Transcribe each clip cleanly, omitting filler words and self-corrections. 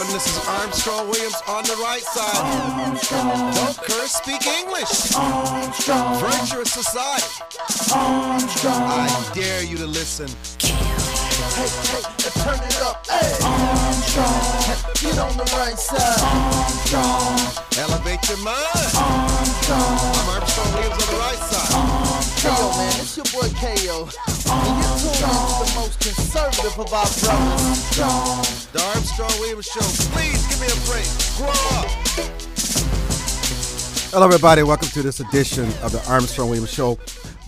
Williams. This is Armstrong Williams on the right side. Armstrong. Don't curse, speak English. Armstrong. Virtuous society. Armstrong. I dare you to listen. Hey, turn it up. Hey. Armstrong. Get on the right side. Armstrong. Elevate your mind. Armstrong. I'm Armstrong Williams on the right side. Armstrong. Yo, man, it's your boy K.O. And you're tuned into the most conservative of our brothers. Armstrong. The Armstrong Williams Show. Please give me a break. Grow up. Hello, everybody. Welcome to this edition of the Armstrong Williams Show.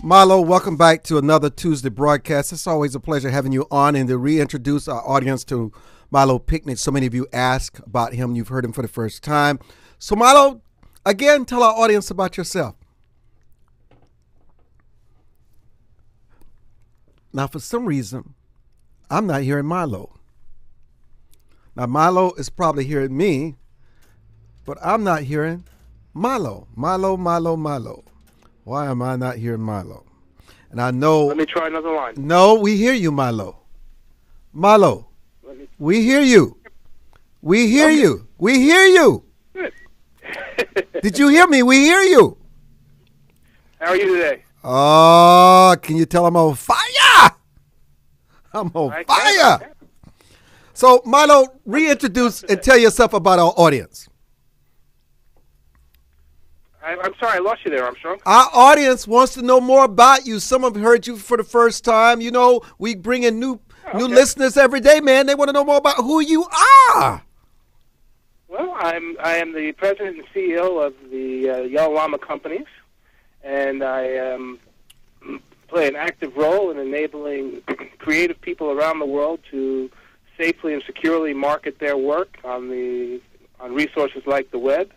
Milo, welcome back to another Tuesday broadcast. It's always a pleasure having you on and to reintroduce our audience to Milo Pinckney. So many of you ask about him. You've heard him for the first time. So, Milo, again, tell our audience about yourself. Now, for some reason, I'm not hearing Milo. Now, Milo is probably hearing me, but I'm not hearing Milo. Milo. Why am I not hearing Milo? And I know... Let me try another line. No, we hear you, Milo. Milo, we hear you. We hear you. We hear you. Good. Did you hear me? We hear you. How are you today? Oh, can you tell I'm on fire? I'm on I fire. can. So, Milo, reintroduce and tell yourself about our audience. I'm sorry, I lost you there, Armstrong. Our audience wants to know more about you. Some have heard you for the first time. You know, we bring in new listeners every day, man. They want to know more about who you are. Well, I am the president and CEO of the Yellow Llama Companies, and I play an active role in enabling creative people around the world to safely and securely market their work on resources like the web,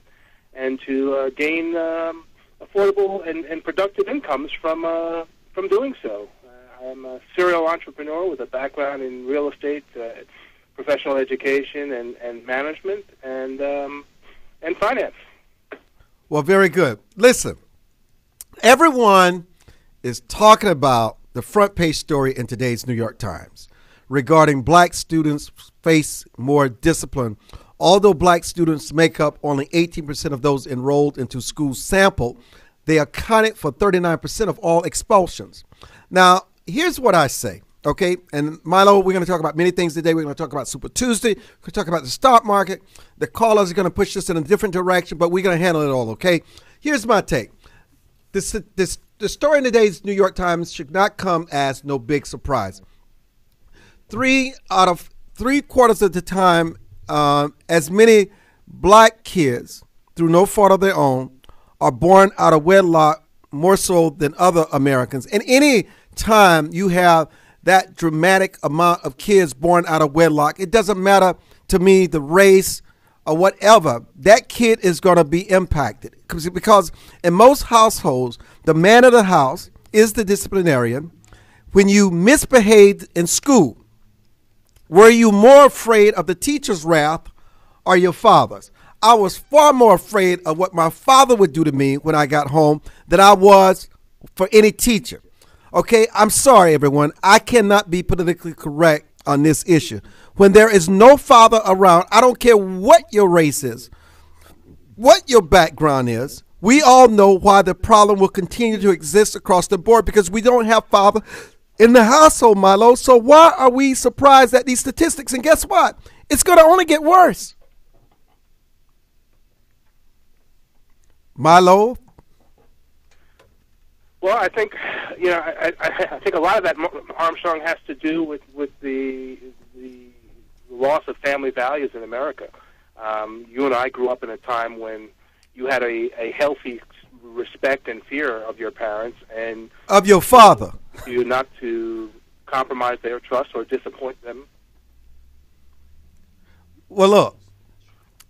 and to gain affordable and productive incomes from doing so. I'm a serial entrepreneur with a background in real estate, professional education, and management, and finance. Well, very good. Listen, everyone is talking about the front page story in today's New York Times regarding black students face more discipline. Although black students make up only 18% of those enrolled into schools sampled, they accounted for 39% of all expulsions. Now, here's what I say, okay? And Milo, we're going to talk about many things today. We're going to talk about Super Tuesday. We're going to talk about the stock market. The callers are going to push us in a different direction, but we're going to handle it all, okay? Here's my take. The story in today's New York Times should not come as no big surprise. 3 out of 3/4 of the time, as many black kids, through no fault of their own, are born out of wedlock more so than other Americans. And any time you have that dramatic amount of kids born out of wedlock, it doesn't matter to me the race or whatever, that kid is going to be impacted. Because in most households, the man of the house is the disciplinarian. When you misbehaved in school, were you more afraid of the teacher's wrath or your father's? I was far more afraid of what my father would do to me when I got home than I was for any teacher. Okay, I'm sorry, everyone. I cannot be politically correct on this issue. When there is no father around, I don't care what your race is, what your background is. We all know why the problem will continue to exist across the board, because we don't have father in the household, Milo. So why are we surprised at these statistics? And guess what? It's going to only get worse. Milo? Well, I think I think a lot of that, Armstrong, has to do with the loss of family values in America. You and I grew up in a time when you had a healthy respect and fear of your parents and of your father. You not to compromise their trust or disappoint them. Well, look,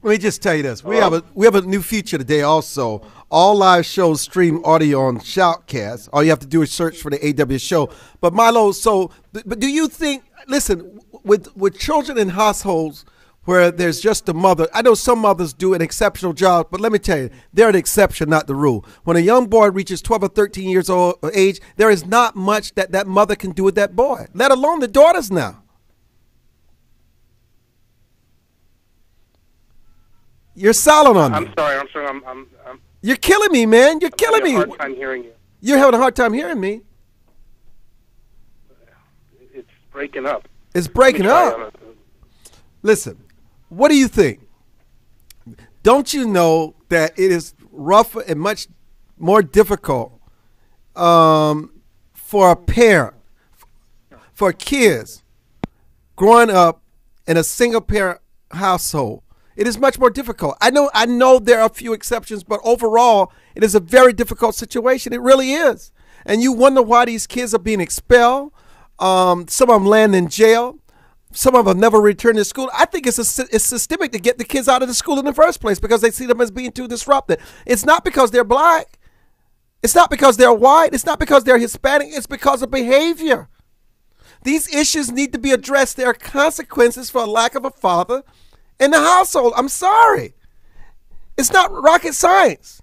let me just tell you this. We have a new feature today also. All live shows stream audio on Shoutcast. All you have to do is search for the AW show. But Milo, but do you think, listen, with children in households where there's just a mother, I know some mothers do an exceptional job, but let me tell you, they're the exception, not the rule. When a young boy reaches 12 or 13 years old age, there is not much that mother can do with that boy, let alone the daughters now. You're silent on me. I'm sorry, Armstrong. I'm You're killing me, man. You're killing me. having a hard time hearing you. You're having a hard time hearing me. It's breaking up. It's breaking up. Listen, what do you think? Don't you know that it is rougher and much more difficult for a parent, for kids growing up in a single parent household? It is much more difficult. I know there are a few exceptions, but overall, it is a very difficult situation. It really is. And you wonder why these kids are being expelled. Some of them land in jail. Some of them never return to school. I think it's systemic to get the kids out of the school in the first place because they see them as being too disruptive. It's not because they're black. It's not because they're white. It's not because they're Hispanic. It's because of behavior. These issues need to be addressed. There are consequences for a lack of a father in the household. I'm sorry. It's not rocket science.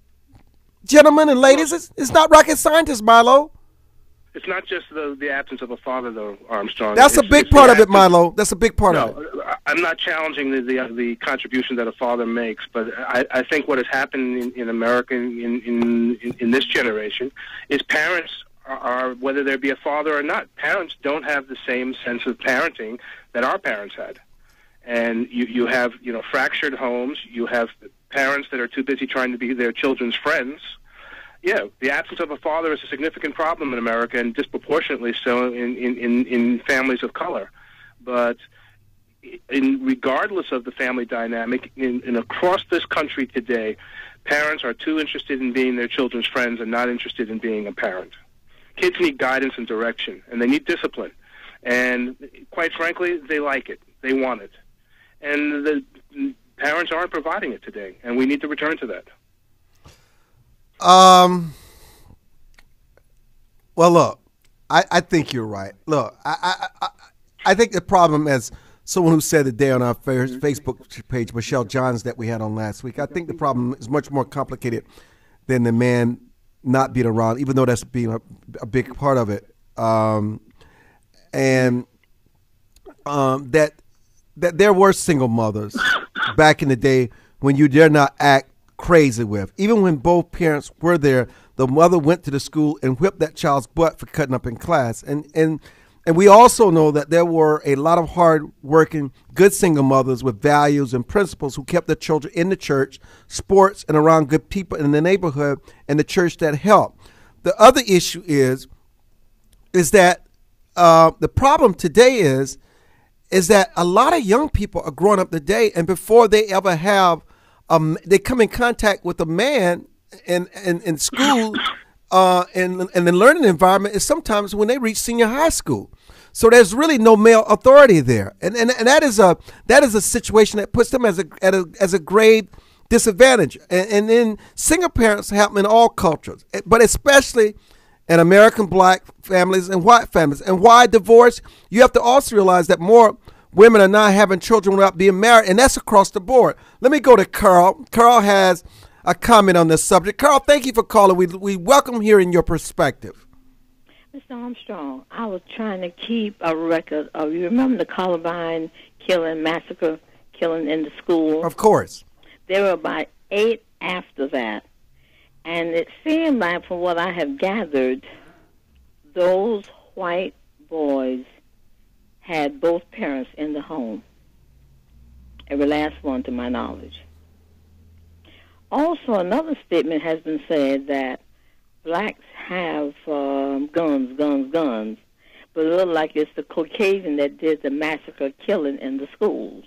Gentlemen and ladies, it's not rocket science, Milo. It's not just the absence of a father, though, Armstrong. That's a big part of it, Milo. That's a big part of it. I'm not challenging the contribution that a father makes, but I think what has happened in America in this generation is parents are, whether there be a father or not, parents don't have the same sense of parenting that our parents had. And you have, fractured homes. You have parents that are too busy trying to be their children's friends. Yeah, the absence of a father is a significant problem in America, and disproportionately so in families of color. But regardless of the family dynamic, in across this country today, parents are too interested in being their children's friends and not interested in being a parent. Kids need guidance and direction, and they need discipline. And quite frankly, they like it. They want it. And the parents aren't providing it today, and we need to return to that. Well, look, I think you're right. Look, I think the problem, as someone who said today on our Facebook page, Michelle Johns, that we had on last week, I think the problem is much more complicated than the man not being around, even though that's being a big part of it. That there were single mothers back in the day when you dare not act crazy with. Even when both parents were there, the mother went to the school and whipped that child's butt for cutting up in class. And we also know that there were a lot of hard-working, good single mothers with values and principles who kept their children in the church, sports, and around good people in the neighborhood and the church that helped. The other issue is that the problem today is that a lot of young people are growing up today, and before they ever have they come in contact with a man in school and the learning environment is sometimes when they reach senior high school. So there's really no male authority there, and that is a situation that puts them as a grave disadvantage. And then single parents happen in all cultures, but especially in American black families and white families. And why divorce? You have to also realize that more women are not having children without being married, and that's across the board. Let me go to Carl. Carl has a comment on this subject. Carl, thank you for calling. We welcome hearing your perspective. Mr. Armstrong, I was trying to keep a record of, you remember the Columbine massacre killing in the school? Of course. There were about 8 after that. And it seemed like, from what I have gathered, those white boys had both parents in the home. Every last one, to my knowledge. Also, another statement has been said that blacks have guns, but it looks like it's the Caucasian that did the massacre killing in the schools.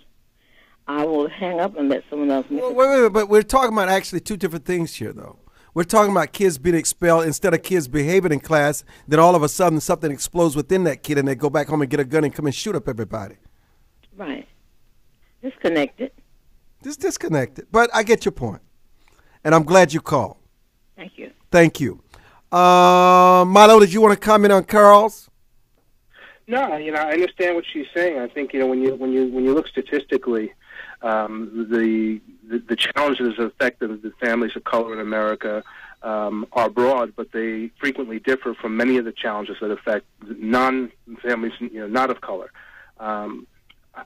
I will hang up and let someone else. Wait, but we're talking about actually two different things here, though. We're talking about kids being expelled instead of kids behaving in class. Then all of a sudden something explodes within that kid and they go back home and get a gun and come and shoot up everybody. Right. Disconnected. Disconnected. But I get your point. And I'm glad you called. Thank you. Thank you. Milo, did you want to comment on Carl's? No, I understand what she's saying. I think when you look statistically, the challenges that affect the families of color in America are broad, but they frequently differ from many of the challenges that affect non-families, not of color.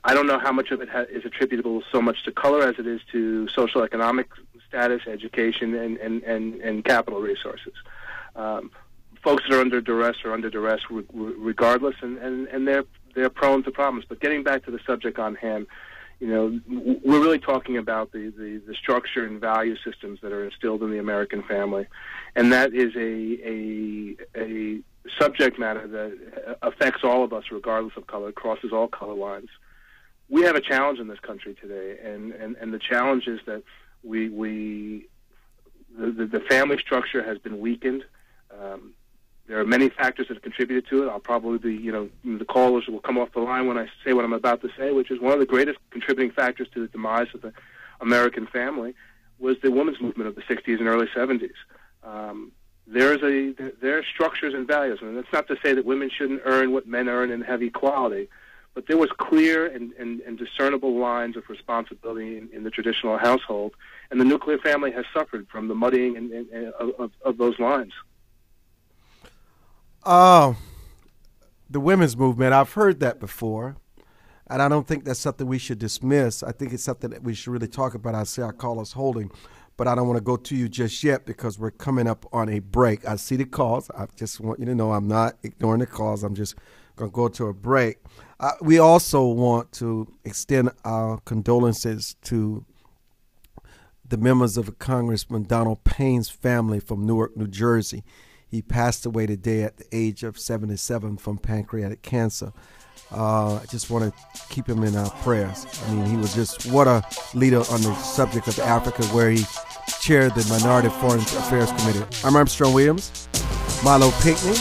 I don't know how much of it is attributable so much to color as it is to social economic status, education, and capital resources. Folks that are under duress regardless, and they're prone to problems. But getting back to the subject on hand, we're really talking about the structure and value systems that are instilled in the American family, and that is a subject matter that affects all of us regardless of color, crosses all color lines. We have a challenge in this country today, and the challenge is that the family structure has been weakened. There are many factors that have contributed to it. I'll probably be, the callers will come off the line when I say what I'm about to say, which is one of the greatest contributing factors to the demise of the American family was the women's movement of the 60s and early 70s. There are structures and values, and that's not to say that women shouldn't earn what men earn and have equality, but there was clear and discernible lines of responsibility in the traditional household, and the nuclear family has suffered from the muddying of those lines. The women's movement, I've heard that before, and I don't think that's something we should dismiss. I think it's something that we should really talk about. I see our callers holding, but I don't want to go to you just yet because we're coming up on a break. I see the calls. I just want you to know I'm not ignoring the calls. I'm just going to go to a break. We also want to extend our condolences to the members of Congressman Donald Payne's family from Newark, New Jersey. He passed away today at the age of 77 from pancreatic cancer. I just want to keep him in our prayers. I mean, he was just what a leader on the subject of Africa, where he chaired the Minority Foreign Affairs Committee. I'm Armstrong Williams, Milo Pinckney.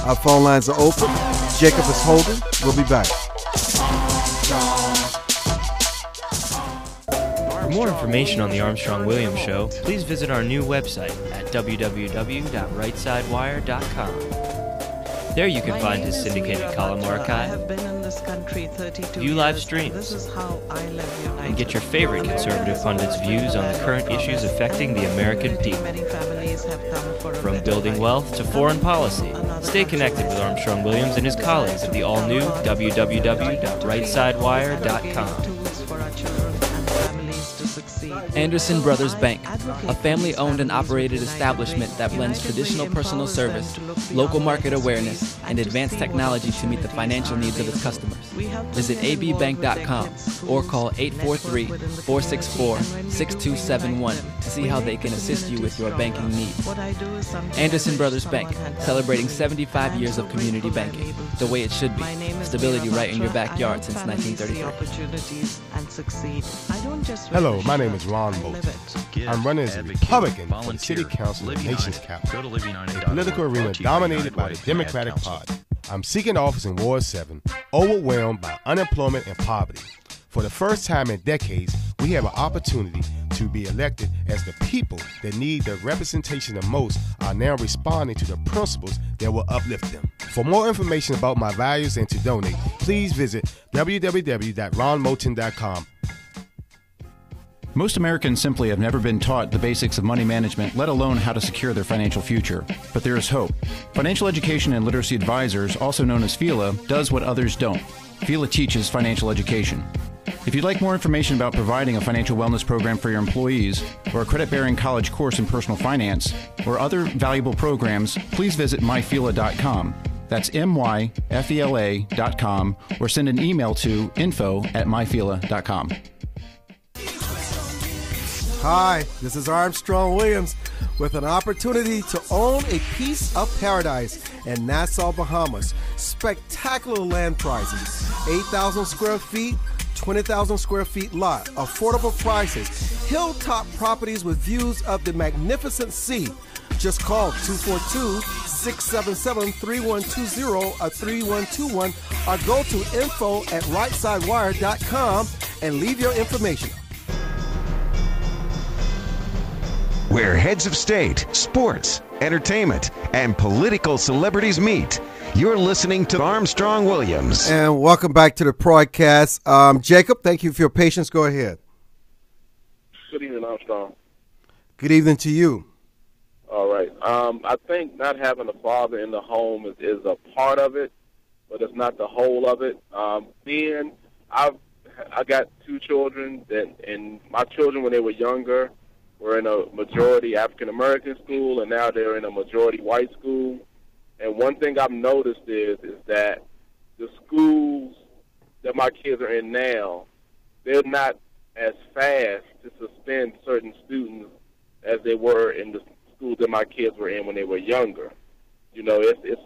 Our phone lines are open. Jacob is holding. We'll be back. For more information on the Armstrong Williams Show, please visit our new website at www.rightsidewire.com. There you can find his syndicated column archive, view live streams, and get your favorite conservative pundits' views on the current issues affecting the American people. From building wealth to foreign policy, stay connected with Armstrong Williams and his colleagues at the all-new www.rightsidewire.com. Anderson Brothers Bank, a family-owned and operated establishment that blends traditional personal service, local market awareness, and advanced technology to meet the financial needs of its customers. Visit abbank.com or call 843-464-6271 to see how they can assist you with your banking needs. Anderson Brothers Bank, celebrating 75 years of community banking, the way it should be. Stability right in your backyard since 1933. Hello, my name is Ron Moulton. I'm running as a Republican for the City Council of the nation's capital, a political arena dominated by the Democratic Party. I'm seeking office in Ward 7, overwhelmed by unemployment and poverty. For the first time in decades, we have an opportunity to be elected as the people that need the representation the most are now responding to the principles that will uplift them. For more information about my values and to donate, please visit www.ronmoulton.com. Most Americans simply have never been taught the basics of money management, let alone how to secure their financial future. But there is hope. Financial Education and Literacy Advisors, also known as FELA, does what others don't. FELA teaches financial education. If you'd like more information about providing a financial wellness program for your employees, or a credit-bearing college course in personal finance, or other valuable programs, please visit myfela.com. That's myfela.com, or send an email to info@myfela.com. Hi, this is Armstrong Williams with an opportunity to own a piece of paradise in Nassau, Bahamas. Spectacular land prices, 8,000 square feet, 20,000 square feet lot, affordable prices, hilltop properties with views of the magnificent sea. Just call 242-677-3120 or 3121 or go to info@rightsidewire.com and leave your information. Where heads of state, sports, entertainment, and political celebrities meet. You're listening to Armstrong Williams. And welcome back to the broadcast. Jacob, thank you for your patience. Go ahead. Good evening, Armstrong. Good evening to you. All right. I think not having a father in the home is a part of it, but it's not the whole of it. Being I got two children, and my children, when they were younger, were in a majority African-American school, and now they're in a majority white school. And one thing I've noticed is that the schools that my kids are in now, they're not as fast to suspend certain students as they were in the schools that my kids were in when they were younger. You know, it's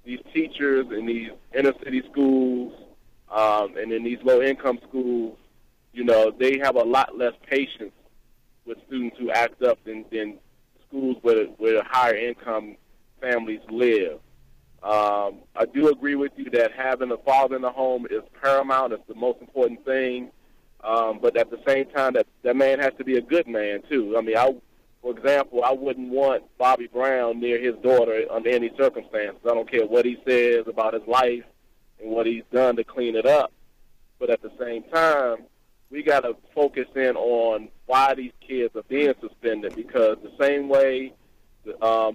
these teachers in these inner-city schools and in these low-income schools, you know, they have a lot less patience with students who act up than schools where higher-income families live. I do agree with you that having a father in the home is paramount. It's the most important thing. But at the same time, that man has to be a good man, too. I mean, for example, I wouldn't want Bobby Brown near his daughter under any circumstances. I don't care what he says about his life and what he's done to clean it up. But at the same time, we got to focus in on why these kids are being suspended, because the same way a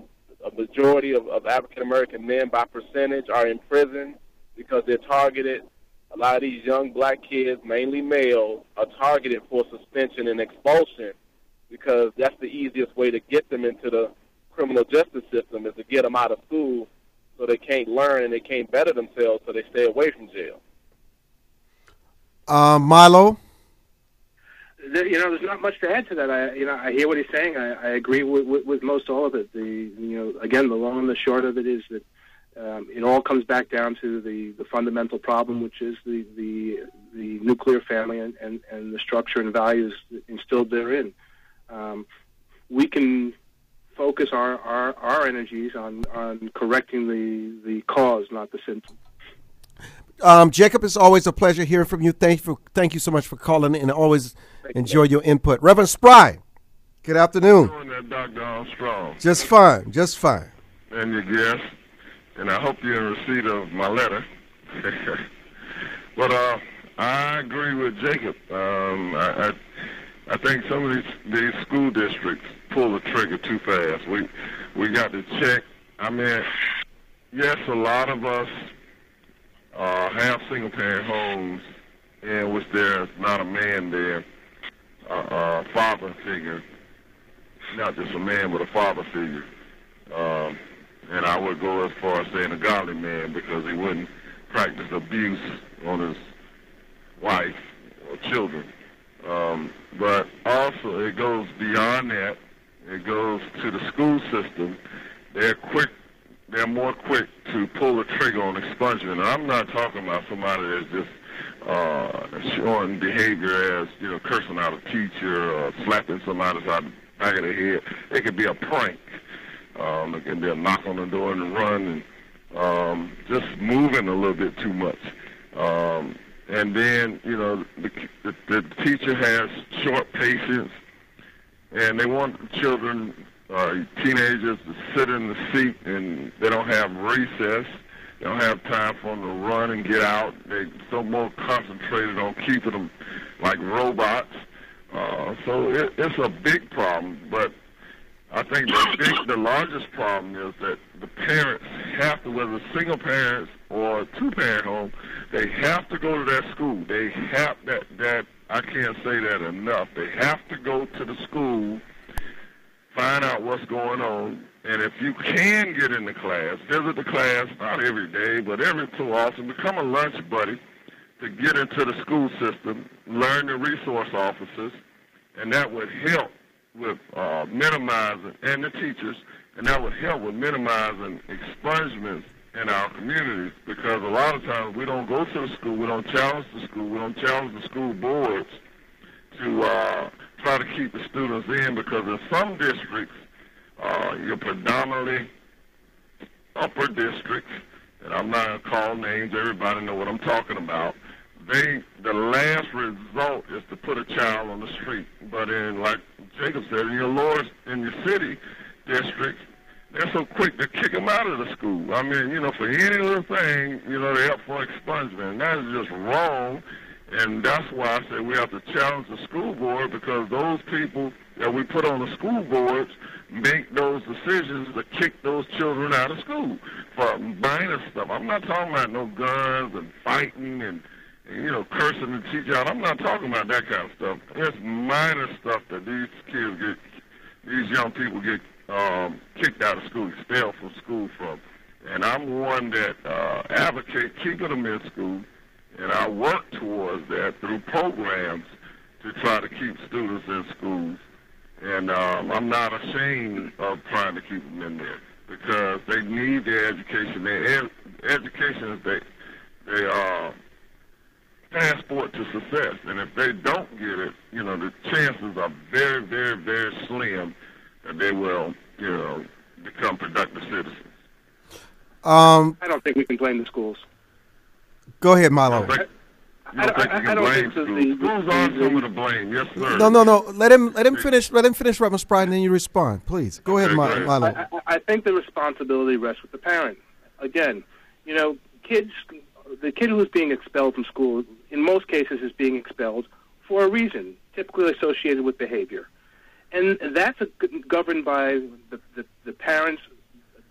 majority of African-American men by percentage are in prison because they're targeted. A lot of these young black kids, mainly males, are targeted for suspension and expulsion because that's the easiest way to get them into the criminal justice system, is to get them out of school so they can't learn and they can't better themselves, so they stay away from jail. Milo? You know, there's not much to add to that. I hear what he's saying. I agree with most all of it. Again, the long and the short of it is that it all comes back down to the fundamental problem, which is the nuclear family and the structure and values instilled therein. We can focus our energies on correcting the cause, not the symptom. Jacob, it's always a pleasure hearing from you. Thank you so much for calling, and always enjoy your input. Reverend Spry, good afternoon. Dr. Armstrong. Just fine, just fine. And your guest, and I hope you're in receipt of my letter. But I agree with Jacob. I think some of these school districts pull the trigger too fast. We got to check. I mean, yes, a lot of us have single-parent homes in which there's not a man there, a father figure, not just a man, but a father figure. And I would go as far as saying a godly man, because he wouldn't practice abuse on his wife or children. But also it goes beyond that. It goes to the school system. They're more quick to pull the trigger on expungement. And I'm not talking about somebody that's just showing behavior as, cursing out a teacher or slapping somebody side the back of the head. It could be a prank. It can be a knock on the door and run, and just moving a little bit too much. And then, the teacher has short patience, and they want the children, teenagers, to sit in the seat, and they don't have recess. They don't have time for them to run and get out. They're so more concentrated on keeping them like robots. So it's a big problem, but I think the largest problem is that the parents have to, whether single parents or a two-parent home, they have to go to that school. They have that I can't say that enough. They have to go to the school, find out what's going on, and if you can get in the class, visit the class, not every day, but every so often, become a lunch buddy to get into the school system, learn the resource officers, and that would help with minimizing, and the teachers, and that would help with minimizing expungements in our communities, because a lot of times we don't go to the school, we don't challenge the school, we don't challenge the school boards to try to keep the students in, because in some districts, you're predominantly upper districts, and I'm not going to call names, everybody know what I'm talking about. The last result is to put a child on the street. But in, like Jacob said, in your city districts, they're so quick to kick them out of the school. I mean, for any little thing, they're up for expungement. And that is just wrong. And that's why I say we have to challenge the school board, because those people that we put on the school boards make those decisions to kick those children out of school for minor stuff. I'm not talking about no guns and fighting and cursing the teacher out. I'm not talking about that kind of stuff. It's minor stuff that these young people get kicked out of school, expelled from school from. And I'm one that advocate keeping them in school, and I work towards that through programs to try to keep students in schools. And I'm not ashamed of trying to keep them in there because they need their education. Their education is their passport to success. And if they don't get it, the chances are very, very, very slim that they will, become productive citizens. I don't think we can blame the schools. Go ahead, Milo. I don't think schools are some of the blame. Yes, sir. No. Let him finish. Let him finish, Reverend Sprite, and then you respond, please. Go ahead, Milo. I think the responsibility rests with the parent. Again, the kid who is being expelled from school, in most cases, is being expelled for a reason, typically associated with behavior, and that's governed by the parents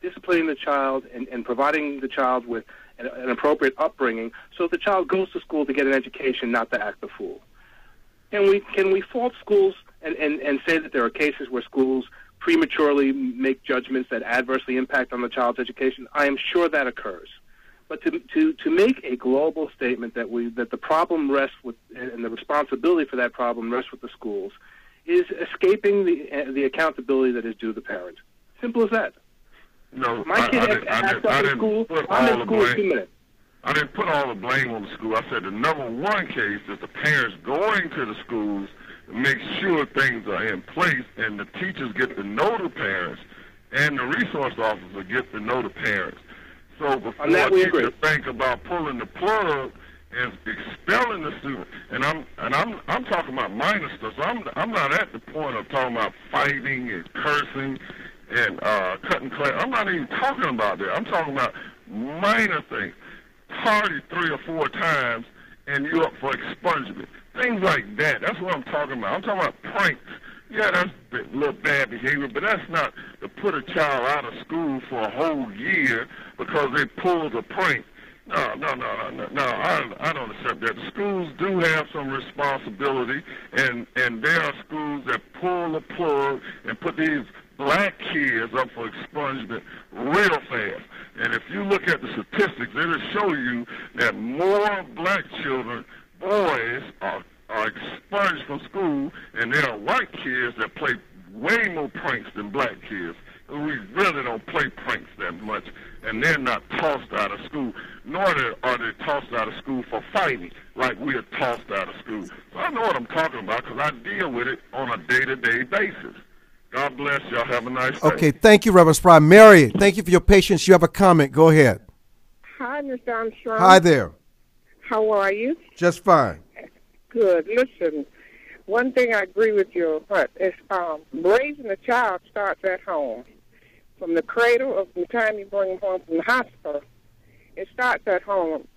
disciplining the child and providing the child with an appropriate upbringing so the child goes to school to get an education, not to act a fool. Can we fault schools and say that there are cases where schools prematurely make judgments that adversely impact on the child's education? I am sure that occurs. But to make a global statement that the problem rests with, and the responsibility for that problem rests with the schools, is escaping the accountability that is due the parent. Simple as that. No, my kid acts up in school. I'm in school in 2 minutes. I didn't put all the blame on the school. I said the number one case is the parents going to the schools to make sure things are in place, and the teachers get to know the parents, and the resource officer get to know the parents. So before a teacher think about pulling the plug and expelling the student, and I'm talking about minor stuff. So I'm not at the point of talking about fighting and cursing and cutting class. I'm not even talking about that. I'm talking about minor things. Party 3 or 4 times, and you're up for expungement. Things like that. That's what I'm talking about. I'm talking about pranks. Yeah, that's a little bad behavior, but that's not to put a child out of school for a whole year because they pulled a prank. No, I don't accept that. The schools do have some responsibility, and there are schools that pull the plug and put these black kids up for expungement real fast. And if you look at the statistics, it'll show you that more black children, boys, are expunged from school, and there are white kids that play way more pranks than black kids. We really don't play pranks that much, and they're not tossed out of school, nor are they tossed out of school for fighting like we are tossed out of school. So I know what I'm talking about because I deal with it on a day-to-day basis. God bless y'all. Have a nice day. Okay, thank you, Reverend Sprite. Mary, thank you for your patience. You have a comment. Go ahead. Hi, Mr. Armstrong. Hi there. How are you? Just fine. Good. Listen, one thing I agree with you on is raising a child starts at home. From the cradle of the time you bring them home from the hospital, it starts at home.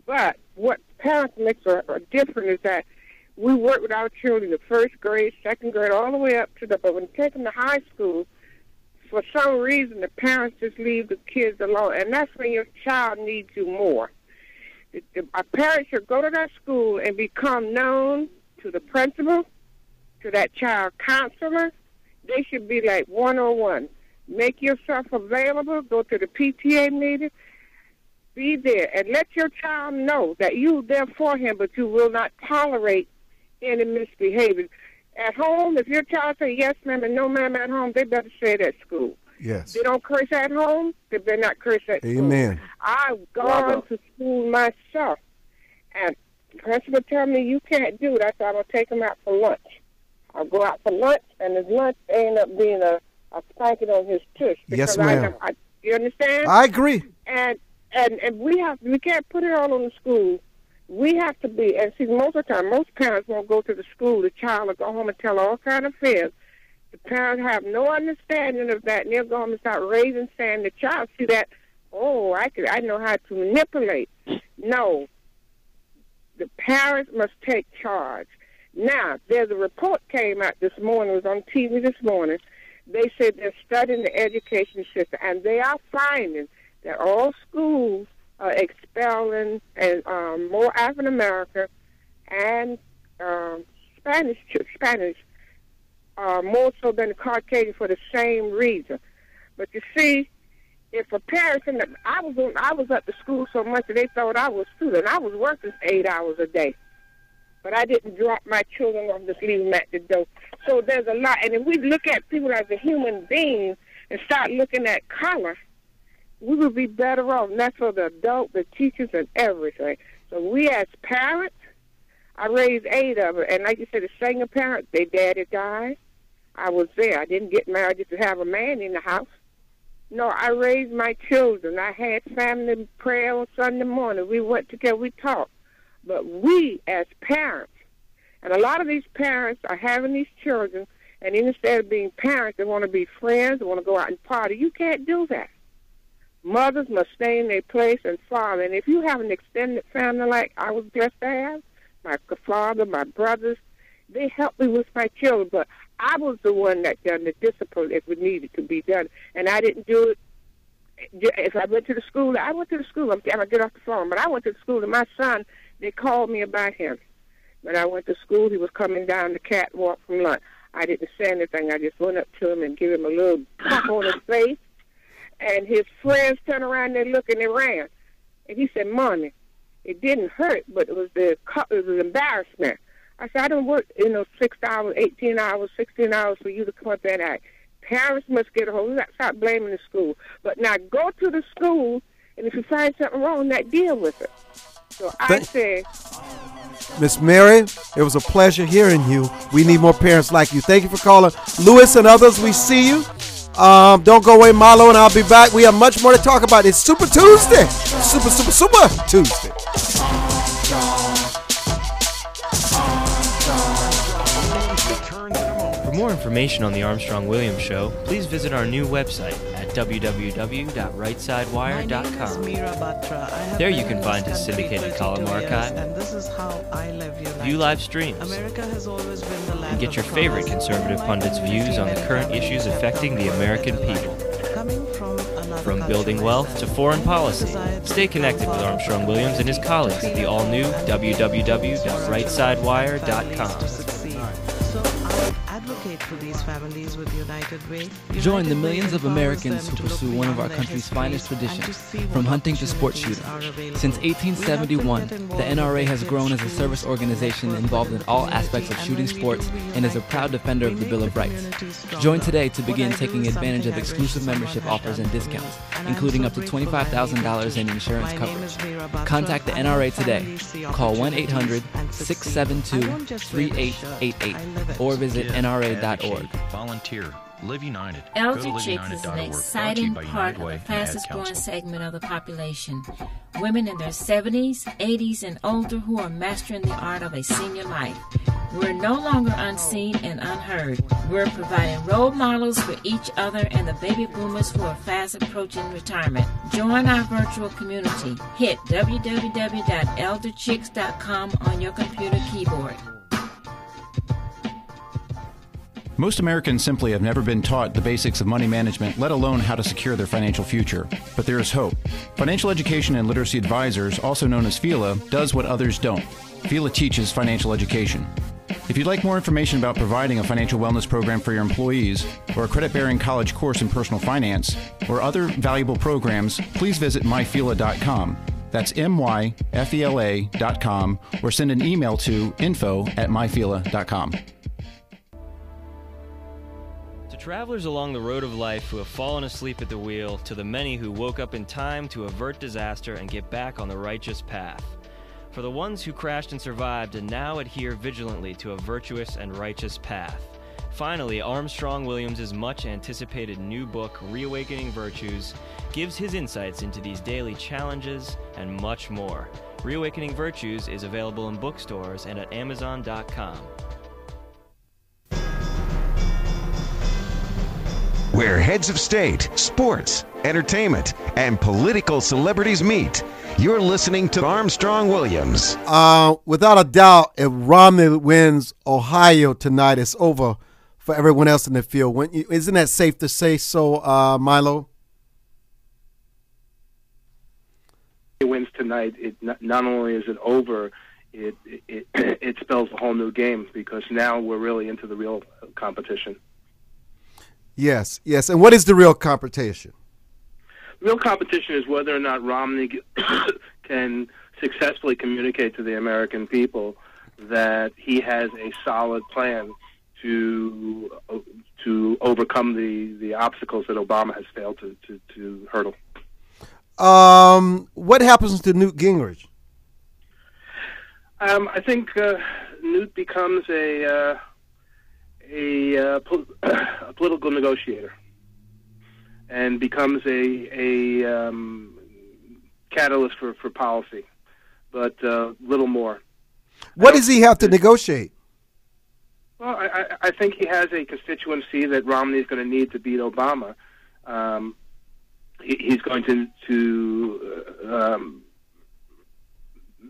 But what parents makes are different is that we work with our children the first grade, second grade, all the way up to but when you take them to high school, for some reason the parents just leave the kids alone, and that's when your child needs you more. A parent should go to that school and become known to the principal, to that child counselor. They should be like 101. Make yourself available. Go to the PTA meeting. Be there and let your child know that you're there for him, but you will not tolerate any misbehavior. At home, if your child say yes, ma'am, and no, ma'am at home, they better say it at school. Yes. They don't curse at home, they better not curse at school. Amen. I've gone to school myself, and the principal tell me you can't do that, so I'm going to take them out for lunch. I'll go out for lunch, and his lunch end up being a spanking on his tush. Yes, ma'am. You understand? I agree. And we can't put it all on the school. We have to be, and see, most of the time, most parents won't go to the school. The child will go home and tell all kind of fibs. The parents have no understanding of that, and they'll go home and start raising, saying the child see that, oh, I know how to manipulate. No, the parents must take charge. Now, there's a report came out this morning. It was on TV this morning. They said they're studying the education system, and they are finding that all schools expelling and more African American and Spanish more so than the Caucasian for the same reason. But you see, if a parent, I was at the school so much that they thought I was a student. I was working 8 hours a day, but I didn't drop my children off, just leave them at the door. So there's a lot, and if we look at people as a human being and start looking at color, we would be better off. And that's for the adult, the teachers, and everything. So we as parents, I raised 8 of them, and like you said, the single parents, their daddy died. I was there. I didn't get married just to have a man in the house. No, I raised my children. I had family prayer on Sunday morning. We went together. We talked. But we, as parents, and a lot of these parents are having these children, and instead of being parents, they want to be friends, they want to go out and party. You can't do that. Mothers must stay in their place and father. And if you have an extended family like I was blessed to have, my father, my brothers, they helped me with my children. But I was the one that done the discipline if it needed to be done. And I didn't do it. If I went to the school, I went to the school. I'm going to get off the phone. But I went to the school, and my son, they called me about him. When I went to school, he was coming down the catwalk from lunch. I didn't say anything. I just went up to him and gave him a little pop on his face. And his friends turned around, they looked, and they ran. And he said, Mommy, it didn't hurt, but it was embarrassment. I said, I don't work, 6 hours, 18 hours, 16 hours for you to come up there and act. Parents must get a hold of that. Stop blaming the school. But now go to the school, and if you find something wrong, deal with it. So I say, Miss Mary, it was a pleasure hearing you. We need more parents like you. Thank you for calling. Lewis and others, we see you. Don't go away, Milo, and I'll be back. We have much more to talk about. It's Super Tuesday. Super Tuesday. For more information on the Armstrong-Williams Show, please visit our new website at www.rightsidewire.com. There you can find his syndicated column archive, view live streams, and get your favorite conservative pundits' views on the current issues affecting the American people. From building wealth to foreign policy, stay connected with Armstrong-Williams and his colleagues at the all-new www.rightsidewire.com. For these families with United Way. Join the millions of Americans who pursue one of our country's finest traditions, from hunting to sports shooting. Since 1871, the NRA has grown as a service organization involved in all aspects of shooting sports and is a proud defender of the Bill of Rights. Join today to begin taking advantage of exclusive membership offers and discounts, including up to $25,000 in insurance coverage. Contact the NRA today. Call 1-800-672-3888 or visit NRA.org. Volunteer. Live United. Elder Chicks is an exciting part of the fastest growing segment of the population. Women in their 70s, 80s, and older who are mastering the art of a senior life. We're no longer unseen and unheard. We're providing role models for each other and the baby boomers who are fast approaching retirement. Join our virtual community. Hit www.elderchicks.com on your computer keyboard. Most Americans simply have never been taught the basics of money management, let alone how to secure their financial future. But there is hope. Financial Education and Literacy Advisors, also known as FELA, does what others don't. FELA teaches financial education. If you'd like more information about providing a financial wellness program for your employees, or a credit-bearing college course in personal finance, or other valuable programs, please visit myfela.com. That's myfela.com, or send an email to info@myfela.com. Travelers along the road of life who have fallen asleep at the wheel, to the many who woke up in time to avert disaster and get back on the righteous path. For the ones who crashed and survived and now adhere vigilantly to a virtuous and righteous path. Finally, Armstrong-Williams' much-anticipated new book, Reawakening Virtues, gives his insights into these daily challenges and much more. Reawakening Virtues is available in bookstores and at Amazon.com. Where heads of state, sports, entertainment, and political celebrities meet. You're listening to Armstrong-Williams. Without a doubt, if Romney wins Ohio tonight, it's over for everyone else in the field. Isn't that safe to say so, Milo? wins tonight, not only is it over, it spells a whole new game, because now we're really into the real competition. Yes, yes. And what is the real competition? Real competition is whether or not Romney can successfully communicate to the American people that he has a solid plan to overcome the obstacles that Obama has failed to hurdle. What happens to Newt Gingrich? I think Newt becomes a political negotiator and becomes a catalyst for policy, but little more. What does he have to negotiate? Well, I think he has a constituency that Romney is going to need to beat Obama. He's going to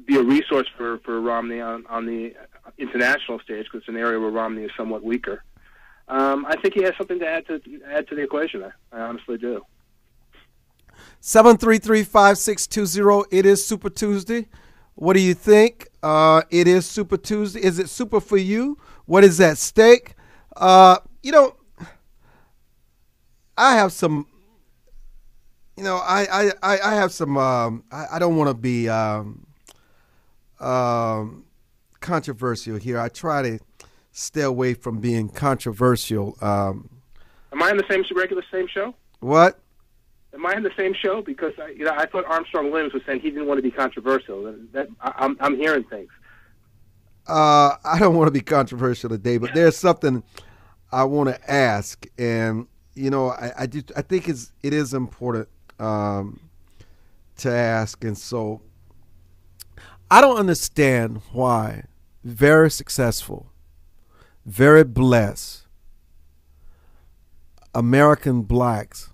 be a resource for Romney on the international stage, because it's an area where Romney is somewhat weaker. I think he has something to add to the equation. I honestly do. 733-5620. It is Super Tuesday. What do you think? It is Super Tuesday. Is it super for you? What is at stake? I have some. I have some. I don't want to be controversial here. I try to stay away from being controversial. Am I in the same show? What? Am I in the same show? Because I thought Armstrong Williams was saying he didn't want to be controversial. I'm hearing things. I don't want to be controversial today, but there's something I want to ask, and I think it is important to ask, and so I don't understand why very successful, very blessed American blacks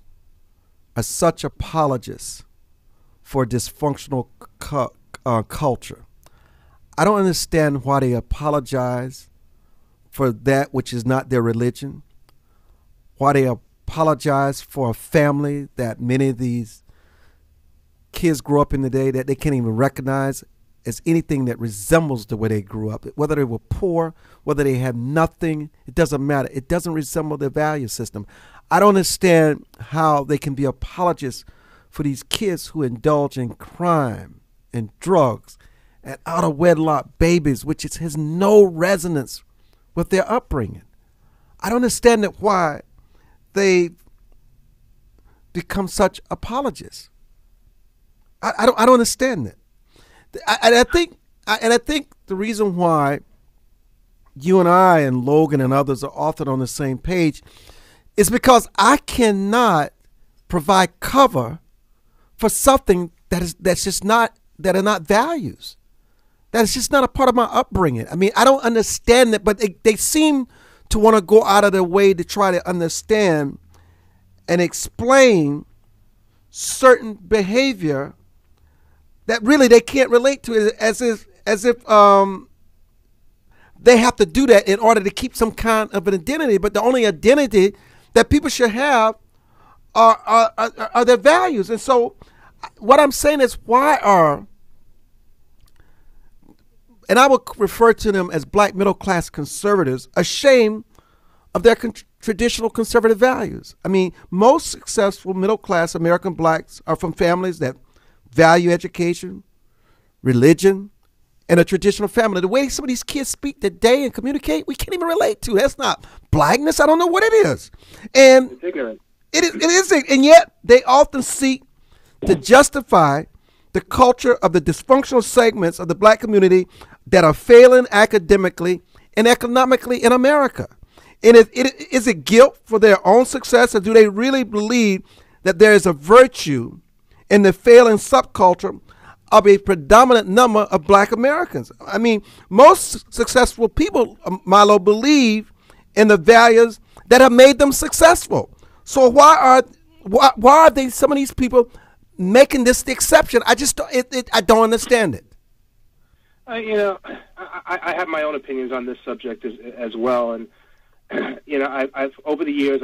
are such apologists for dysfunctional culture. I don't understand why they apologize for that which is not their religion, why they apologize for a family that many of these kids grow up in today that they can't even recognize as anything that resembles the way they grew up. Whether they were poor, whether they had nothing, it doesn't matter. It doesn't resemble their value system. I don't understand how they can be apologists for these kids who indulge in crime and drugs and out-of-wedlock babies, which has no resonance with their upbringing. I don't understand why they become such apologists. I don't understand that. I think the reason why you and I and Logan and others are often on the same page is because I cannot provide cover for something that are not values. That is just not a part of my upbringing. I mean, I don't understand it, but they seem to want to go out of their way to try to understand and explain certain behavior that really they can't relate to, as if they have to do that in order to keep some kind of an identity. But the only identity that people should have are their values. And so what I'm saying is, why are, and I would refer to them as black middle-class conservatives, ashamed of their traditional conservative values? I mean, most successful middle-class American blacks are from families that value education, religion, and a traditional family. The way some of these kids speak today and communicate, we can't even relate to. That's not blackness. I don't know what it is. And it's ignorant. It is, and yet they often seek to justify the culture of the dysfunctional segments of the black community that are failing academically and economically in America. And is it guilt for their own success, or do they really believe that there is a virtue in the failing subculture of a predominant number of black Americans? I mean, most successful people, Milo, believe in the values that have made them successful. So why are they, some of these people, making this the exception? I don't understand it. I have my own opinions on this subject as well, and I've over the years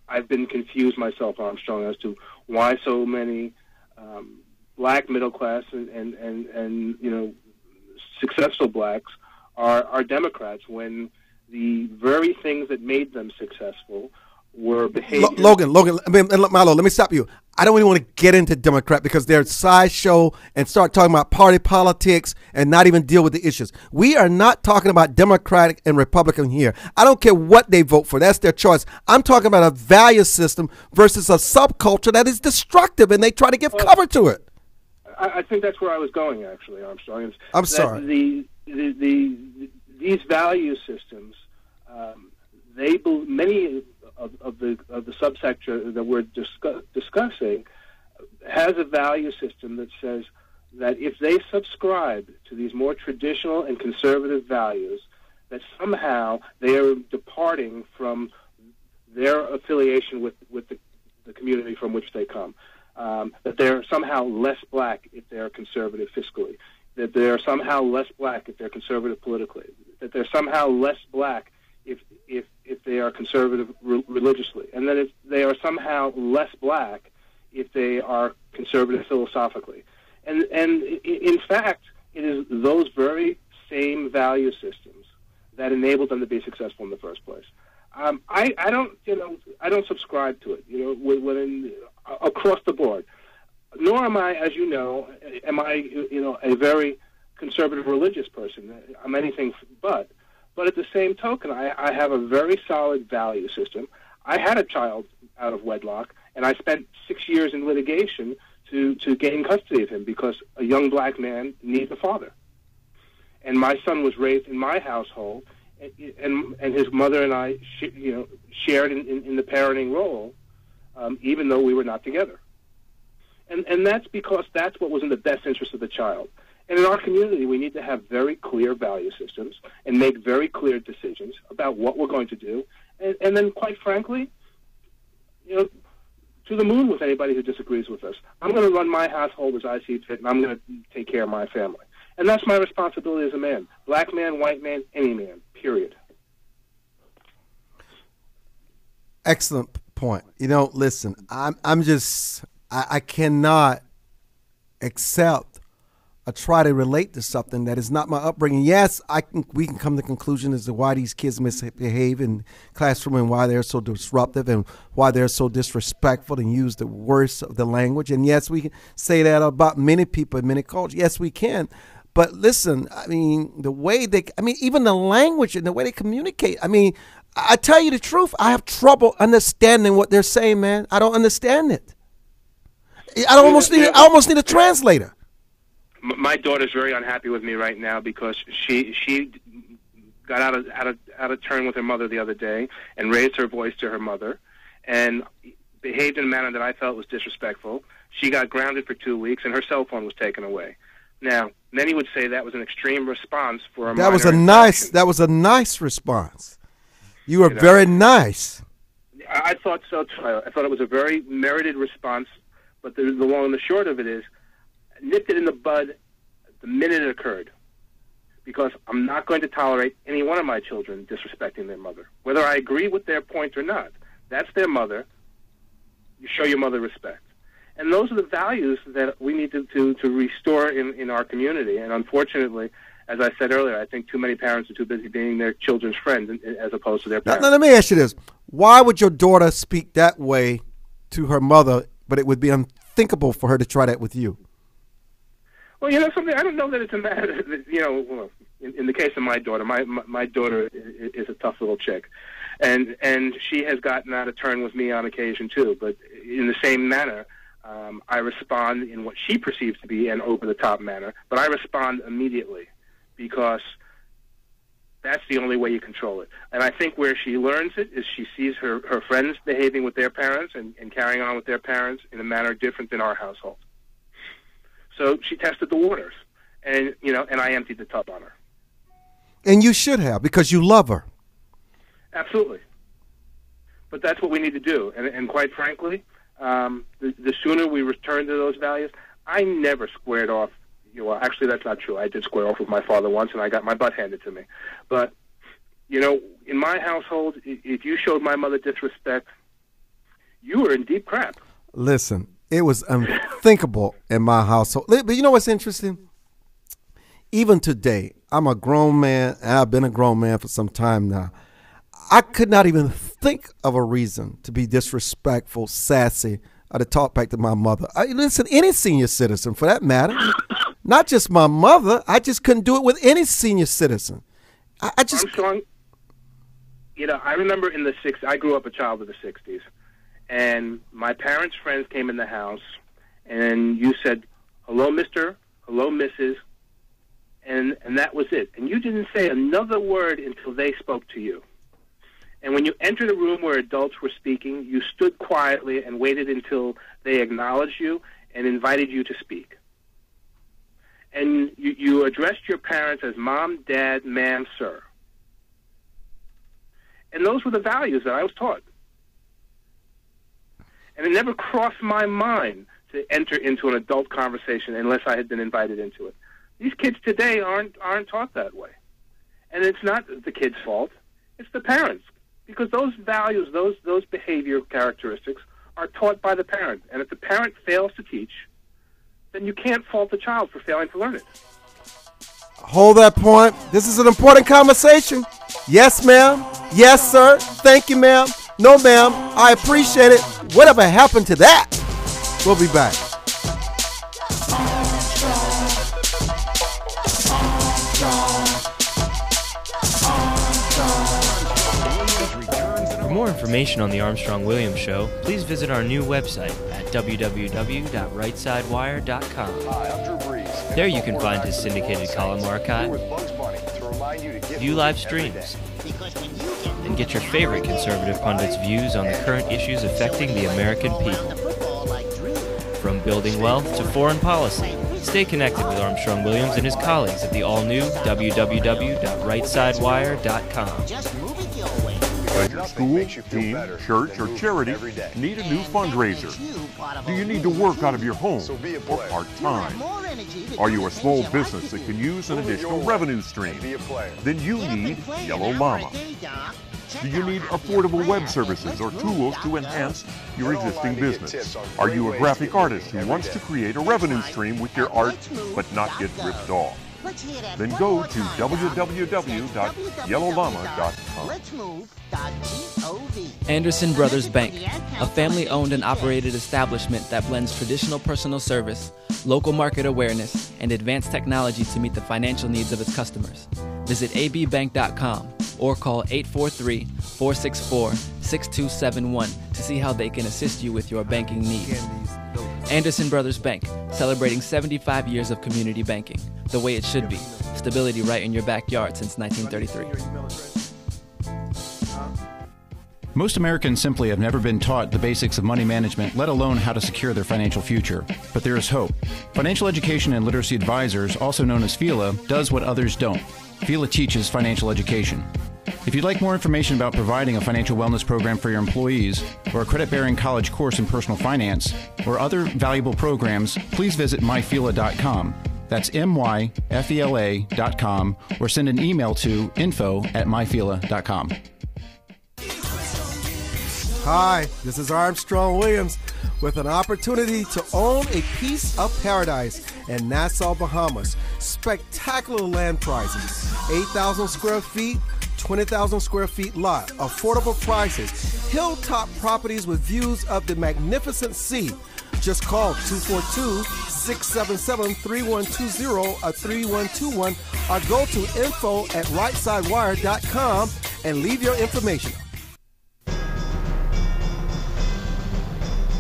I've been confused myself, Armstrong, as to why so many black middle class and successful blacks are Democrats when the very things that made them successful were behavior. Logan, Milo, let me stop you. I don't even want to get into Democrat because they're a sideshow and start talking about party politics and not even deal with the issues. We are not talking about Democratic and Republican here. I don't care what they vote for. That's their choice. I'm talking about a value system versus a subculture that is destructive, and they try to give cover to it. I think that's where I was going, actually, Armstrong. I'm sorry. These value systems, many of the subsector that we're discussing has a value system that says that if they subscribe to these more traditional and conservative values, that somehow they are departing from their affiliation with the community from which they come. That they're somehow less black if they're conservative fiscally, that they're somehow less black if they're conservative politically, that they're somehow less black if they are conservative religiously, and that they are somehow less black if they are conservative philosophically. And in fact, it is those very same value systems that enabled them to be successful in the first place. I don't subscribe to it, across the board. Nor am I, as you know, a very conservative religious person. I'm anything but. But at the same token, I have a very solid value system. I had a child out of wedlock, and I spent 6 years in litigation to gain custody of him because a young black man needs a father. And my son was raised in my household, and his mother and I shared in the parenting role, even though we were not together. And that's because that's what was in the best interest of the child. And in our community, we need to have very clear value systems and make very clear decisions about what we're going to do. And then, quite frankly, to the moon with anybody who disagrees with us. I'm going to run my household as I see fit, and I'm going to take care of my family. And that's my responsibility as a man. Black man, white man, any man, period. Excellent point. Listen, I cannot accept or try to relate to something that is not my upbringing. Yes, we can come to the conclusion as to why these kids misbehave in classroom and why they're so disruptive and why they're so disrespectful and use the worst of the language. And yes, we can say that about many people in many cultures. Yes, we can. But listen, the way even the language and the way they communicate. I tell you the truth, I have trouble understanding what they're saying, man. I don't understand it. I almost need a translator. My daughter's very unhappy with me right now because she got out of turn with her mother the other day and raised her voice to her mother and behaved in a manner that I felt was disrespectful. She got grounded for 2 weeks and her cell phone was taken away. Now, many would say that was an extreme response for a That was a nice response. You were very nice. I thought so too. I thought it was a very merited response, but the long and the short of it is, nipped it in the bud the minute it occurred, because I'm not going to tolerate any one of my children disrespecting their mother, whether I agree with their point or not. That's their mother. You show your mother respect. And those are the values that we need to restore in our community. And unfortunately, as I said earlier, I think too many parents are too busy being their children's friends as opposed to their parents. Now, let me ask you this. Why would your daughter speak that way to her mother, but it would be unthinkable for her to try that with you? Well, something, I don't know that it's a matter that, in the case of my daughter, my daughter is a tough little chick. And she has gotten out of turn with me on occasion, too. But in the same manner, I respond in what she perceives to be an over-the-top manner. But I respond immediately because that's the only way you control it. And I think where she learns it is she sees her friends behaving with their parents and carrying on with their parents in a manner different than our household. So she tested the waters, and I emptied the tub on her. And you should have, because you love her. Absolutely. But that's what we need to do. And quite frankly, the sooner we return to those values, I never squared off. Well, actually, that's not true. I did square off with my father once, and I got my butt handed to me. But, in my household, if you showed my mother disrespect, you were in deep crap. Listen, it was unthinkable unthinkable in my household. But you know what's interesting? Even today, I'm a grown man, and I've been a grown man for some time now. I could not even think of a reason to be disrespectful, sassy, or to talk back to my mother. Listen, any senior citizen for that matter, not just my mother. I just couldn't do it with any senior citizen. I just. Armstrong, I remember in the 60s, I grew up a child of the 60s, and my parents' friends came in the house, and you said, hello, mister, hello, Mrs., and that was it. And you didn't say another word until they spoke to you. And when you entered a room where adults were speaking, you stood quietly and waited until they acknowledged you and invited you to speak. And you addressed your parents as mom, dad, ma'am, sir. And those were the values that I was taught. And it never crossed my mind to enter into an adult conversation unless I had been invited into it. These kids today aren't taught that way. And it's not the kids' fault. It's the parents. Because those values, those behavior characteristics are taught by the parent. And if the parent fails to teach, then you can't fault the child for failing to learn it. Hold that point. This is an important conversation. Yes, ma'am. Yes, sir. Thank you, ma'am. No, ma'am. I appreciate it. Whatever happened to that? We'll be back. For more information on the Armstrong-Williams Show, please visit our new website at www.rightsidewire.com. There you can find his syndicated column archive, view live streams, and get your favorite conservative pundits' views on the current issues affecting the American people. From building wealth to foreign policy, stay connected with Armstrong-Williams and his colleagues at the all-new www.rightsidewire.com. Does your school, team, church, or charity need a new fundraiser? Do you need to work out of your home or part-time? Are you a small business that can use an additional revenue stream? Then you need Yellow Llama. Do you need affordable web services or tools to enhance your existing business? Are you a graphic artist who wants to create a revenue stream with your art but not get ripped off? Then go to www.yellowllama.com. Anderson Brothers Bank, a family-owned and operated establishment that blends traditional personal service, local market awareness, and advanced technology to meet the financial needs of its customers. Visit abbank.com or call 843-464-6271 to see how they can assist you with your banking needs. Anderson Brothers Bank, celebrating 75 years of community banking, the way it should be. Stability right in your backyard since 1933. Most Americans simply have never been taught the basics of money management, let alone how to secure their financial future. But there is hope. Financial Education and Literacy Advisors, also known as FELA, does what others don't. FELA teaches financial education. If you'd like more information about providing a financial wellness program for your employees, or a credit-bearing college course in personal finance, or other valuable programs, please visit myfela.com. That's myfela.com, or send an email to info@myfela.com. Hi, this is Armstrong Williams with an opportunity to own a piece of paradise in Nassau, Bahamas. Spectacular land prices, 8,000 square feet, 20,000 square feet lot, affordable prices, hilltop properties with views of the magnificent sea. Just call 242-677-3120 or 3121 or go to info@rightsidewire.com and leave your information.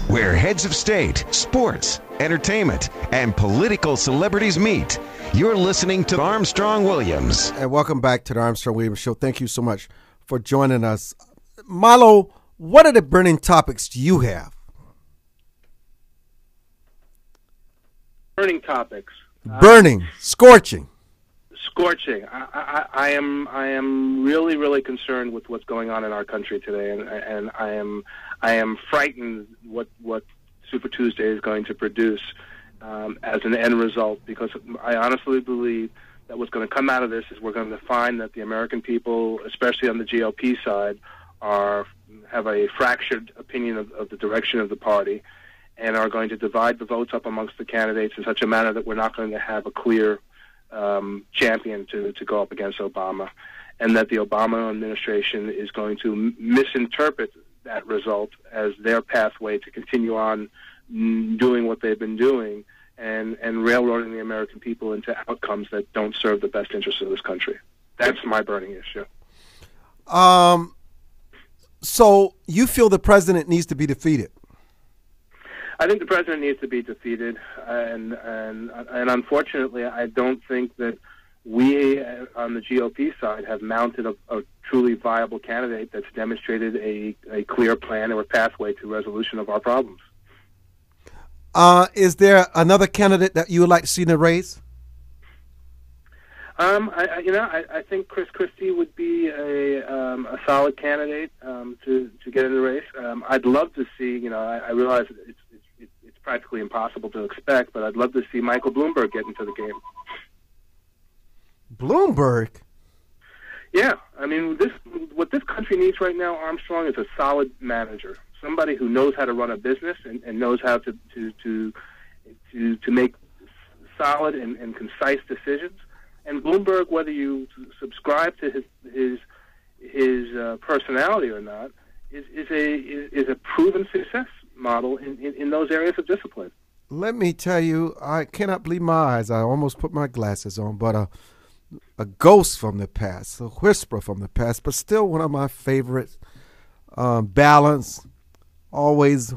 Where heads of state, sports, entertainment, and political celebrities meet. You're listening to Armstrong Williams. And welcome back to the Armstrong Williams Show. Thank you so much for joining us. Milo, what are the burning topics you have? Burning topics. Burning, scorching. Scorching. I am really, really concerned with what's going on in our country today, and I am frightened what Super Tuesday is going to produce as an end result, because I honestly believe that what's going to come out of this is we're going to find that the American people, especially on the GOP side, have a fractured opinion of the direction of the party, and are going to divide the votes up amongst the candidates in such a manner that we're not going to have a clear champion to go up against Obama, and that the Obama administration is going to misinterpret that result as their pathway to continue on doing what they've been doing and railroading the American people into outcomes that don't serve the best interests of this country. That's my burning issue. So you feel the president needs to be defeated? I think the president needs to be defeated, and unfortunately, I don't think that we on the GOP side have mounted a truly viable candidate that's demonstrated a clear plan or a pathway to resolution of our problems. Is there another candidate that you would like to see in the race? I think Chris Christie would be a solid candidate to get in the race. I'd love to see. I realize it's practically impossible to expect, but I'd love to see Michael Bloomberg get into the game. Bloomberg? Yeah, I mean, what this country needs right now, Armstrong, is a solid manager, somebody who knows how to run a business and knows how to make solid and concise decisions. And Bloomberg, whether you subscribe to his personality or not, is a proven success model in those areas of discipline. Let me tell you, I cannot believe my eyes. I almost put my glasses on, but a ghost from the past, a whisper from the past, but still one of my favorites. Balanced, always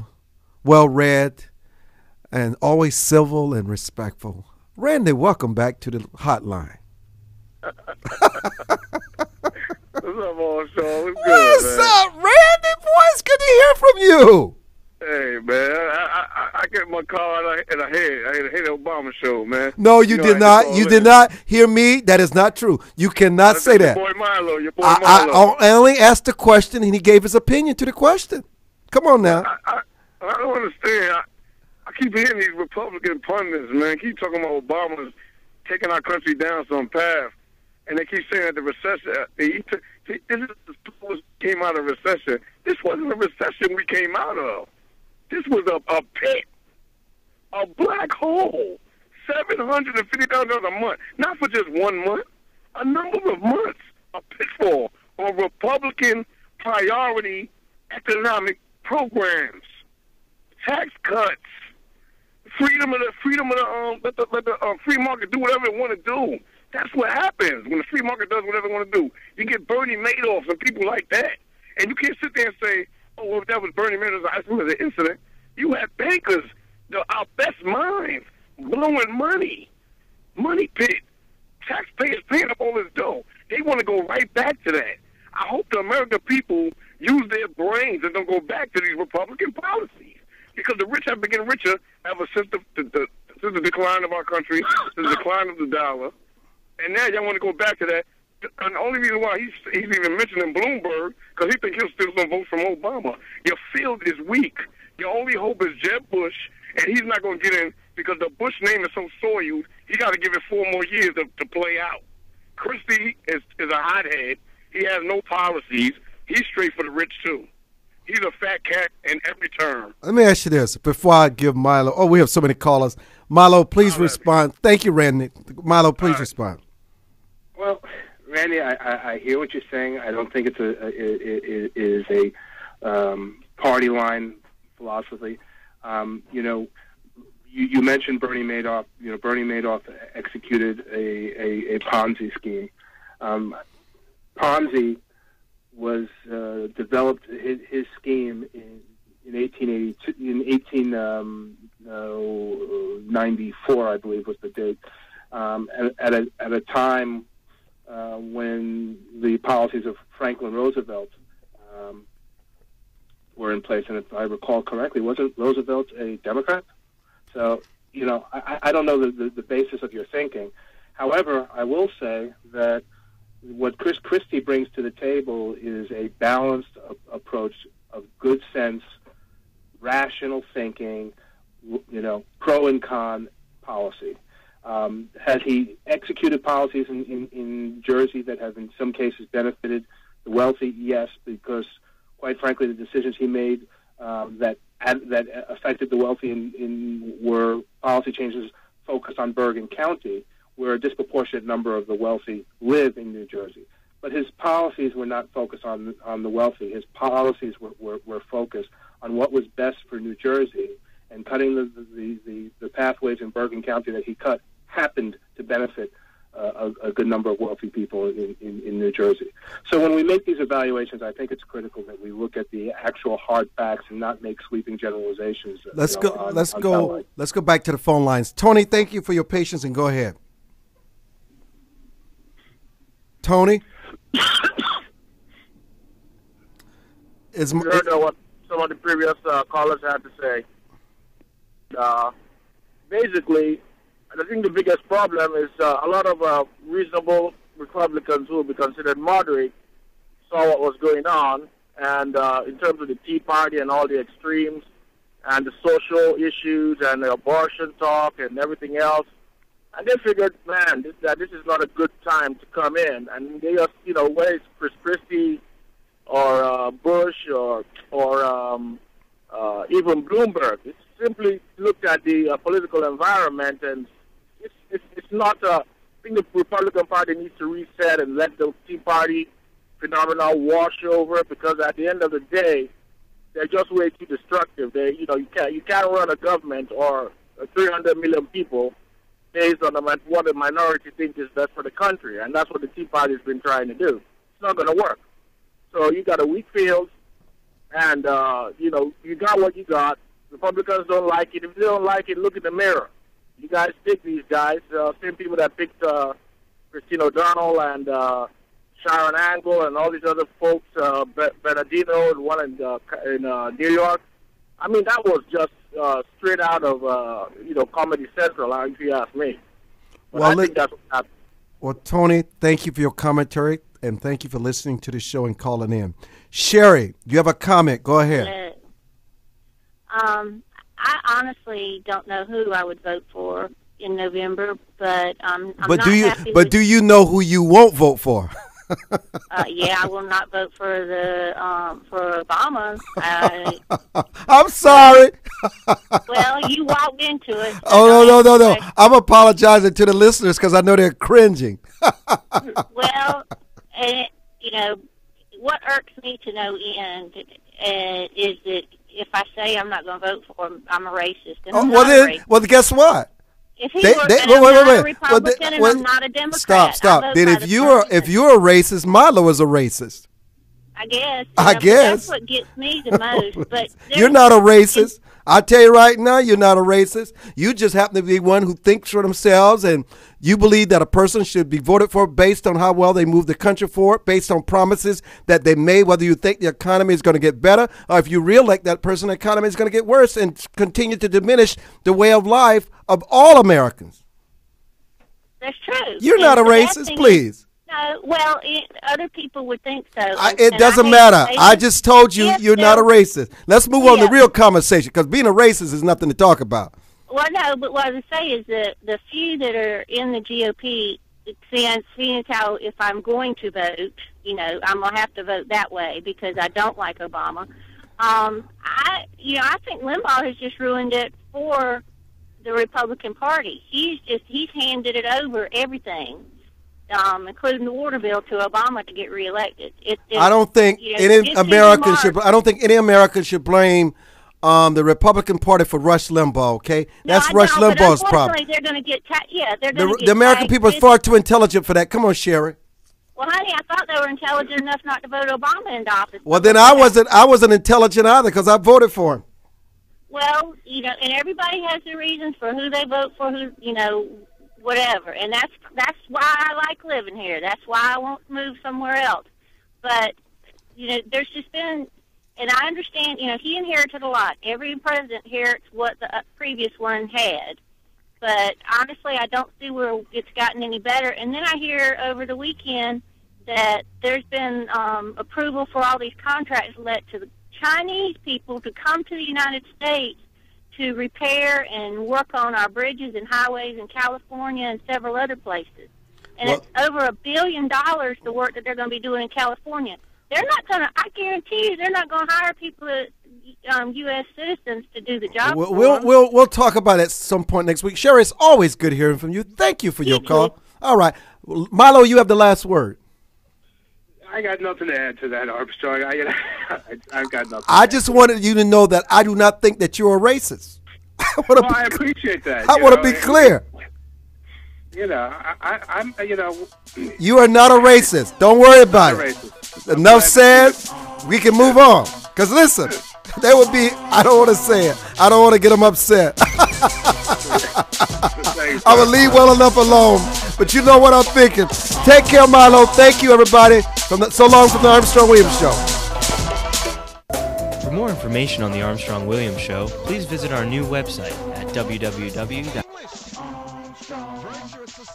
well-read, and always civil and respectful. Randy, welcome back to the hotline. What's up, Armstrong? What's up, Randy? Boy, it's good to hear from you. Hey, man, I get my car and I hate the Obama show, man. No, you did not. You did not hear me. That is not true. You cannot say that. Your boy Milo. I only asked the question, and he gave his opinion to the question. Come on now. I don't understand. I keep hearing these Republican pundits, man, keep talking about Obama's taking our country down some path. And they keep saying that the recession, this came out of recession. This wasn't a recession we came out of. This was a pit, a black hole, $750,000 a month. Not for just 1 month, a number of months. A pitfall on Republican priority economic programs, tax cuts, freedom of the let the free market do whatever it want to do. That's what happens when the free market does whatever it want to do. You get Bernie Madoff and people like that. And you can't sit there and say, oh, well, that was Bernie Madoff's isolated incident. You had bankers, our best minds, blowing money pit, taxpayers paying up all this dough. They want to go right back to that. I hope the American people use their brains and don't go back to these Republican policies. Because the rich have been getting richer ever since the decline of our country, the decline of the dollar. And now y'all want to go back to that. And the only reason why he's even mentioning Bloomberg, because he thinks he'll steal some votes from Obama. Your field is weak. Your only hope is Jeb Bush, and he's not going to get in because the Bush name is so soiled, he got to give it 4 more years to play out. Christie is a hothead. He has no policies. He's straight for the rich, too. He's a fat cat in every term. Let me ask you this before I give Milo. Oh, we have so many callers. Milo, please respond. Thank you, Randy. Milo, please respond. Well, Randy, I hear what you're saying. I don't think it is a party line philosophy. You mentioned Bernie Madoff. Bernie Madoff executed a Ponzi scheme. Ponzi was developed his scheme in 1894, I believe was the date. At a time when the policies of Franklin Roosevelt were in place, and if I recall correctly, wasn't Roosevelt a Democrat? So, I don't know the basis of your thinking. However, I will say that what Chris Christie brings to the table is a balanced approach of good sense, rational thinking, pro and con policy. Has he executed policies in Jersey that have in some cases benefited the wealthy? Yes, because quite frankly the decisions he made that that affected the wealthy were policy changes focused on Bergen County, where a disproportionate number of the wealthy live in New Jersey. But his policies were not focused on the wealthy. His policies were focused on what was best for New Jersey, and cutting the pathways in Bergen County that he cut happened to benefit a good number of wealthy people in New Jersey. So when we make these evaluations, I think it's critical that we look at the actual hard facts and not make sweeping generalizations. Let's go back to the phone lines. Tony, thank you for your patience, and go ahead. Tony? You heard what some of the previous callers had to say. Basically, I think the biggest problem is a lot of reasonable Republicans who would be considered moderate saw what was going on, and in terms of the Tea Party and all the extremes and the social issues and the abortion talk and everything else, and they figured, man, this is not a good time to come in. And they just, whether it's Chris Christie or Bush or even Bloomberg, it's simply looked at the political environment, and it's not. I think the Republican Party needs to reset and let the Tea Party phenomena wash over, because at the end of the day, they're just way too destructive. You can't run a government or 300 million people based on what the minority thinks is best for the country, and that's what the Tea Party has been trying to do. It's not going to work. So you got a weak field, and you got what you got. Republicans don't like it. If they don't like it, look in the mirror. You guys pick these guys, same people that picked Christine O'Donnell and Sharon Angle and all these other folks, Bernardino and one in New York. I mean, that was just straight out of Comedy Central, if you ask me. But I think that's what happened. Well, Tony, thank you for your commentary, and thank you for listening to the show and calling in. Sherry, you have a comment. Go ahead. I honestly don't know who I would vote for in November, but do you know who you won't vote for? I will not vote for for Obama. I'm sorry. Well, you walked into it. So no. I'm apologizing to the listeners because I know they're cringing. Well, what irks me to no end is that if I say I'm not going to vote for him, I'm a racist. And well, guess what? If he were a Republican and I'm not a Democrat. Stop. Then if you're a racist, Milo is a racist. I guess. That's what gets me the most. But you're not a racist. I tell you right now, you're not a racist. You just happen to be one who thinks for themselves, and you believe that a person should be voted for based on how well they move the country forward, based on promises that they made, whether you think the economy is going to get better, or if you reelect that person, the economy is going to get worse and continue to diminish the way of life of all Americans. That's true. You're not a racist, please. No, well, other people would think so. It doesn't matter. I just told you you're not a racist. Let's move on to the real conversation, because being a racist is nothing to talk about. Well, no, but what I would say is that the few that are in the GOP, seeing how if I'm going to vote, I'm going to have to vote that way because I don't like Obama. I think Limbaugh has just ruined it for the Republican Party. He's handed it over everything. Including the water bill, to Obama to get reelected. I don't think any American should. I don't think any American should blame the Republican Party for Rush Limbaugh. Okay, that's Rush Limbaugh's problem. They're going to get. The American people are far too intelligent for that. Come on, Sherry. Well, honey, I thought they were intelligent enough not to vote Obama into office. Well, then I wasn't intelligent either because I voted for him. Well, and everybody has their reasons for who they vote for. Whatever, and that's why I like living here. That's why I won't move somewhere else. But there's just been, and I understand. He inherited a lot. Every president inherits what the previous one had. But honestly, I don't see where it's gotten any better. And then I hear over the weekend that there's been approval for all these contracts let to the Chinese people to come to the United States to repair and work on our bridges and highways in California and several other places. And it's over $1 billion, the work that they're going to be doing in California. They're not going to, I guarantee you, they're not going to hire people that, U.S. citizens to do the job. We'll talk about it at some point next week. Sherry, it's always good hearing from you. Thank you for your call. All right. Milo, you have the last word. I got nothing to add to that, Armstrong. I've got nothing. I just wanted you to know that I do not think that you're a racist. I appreciate that. I want to be clear. I'm. You are not a racist. Don't worry about it. Enough said. We can move on. Because listen, there would be. I don't want to say it. I don't want to get them upset. I will leave well enough alone. But you know what I'm thinking. Take care, Milo. Thank you, everybody. So long from the Armstrong-Williams Show. For more information on the Armstrong-Williams Show, please visit our new website at www.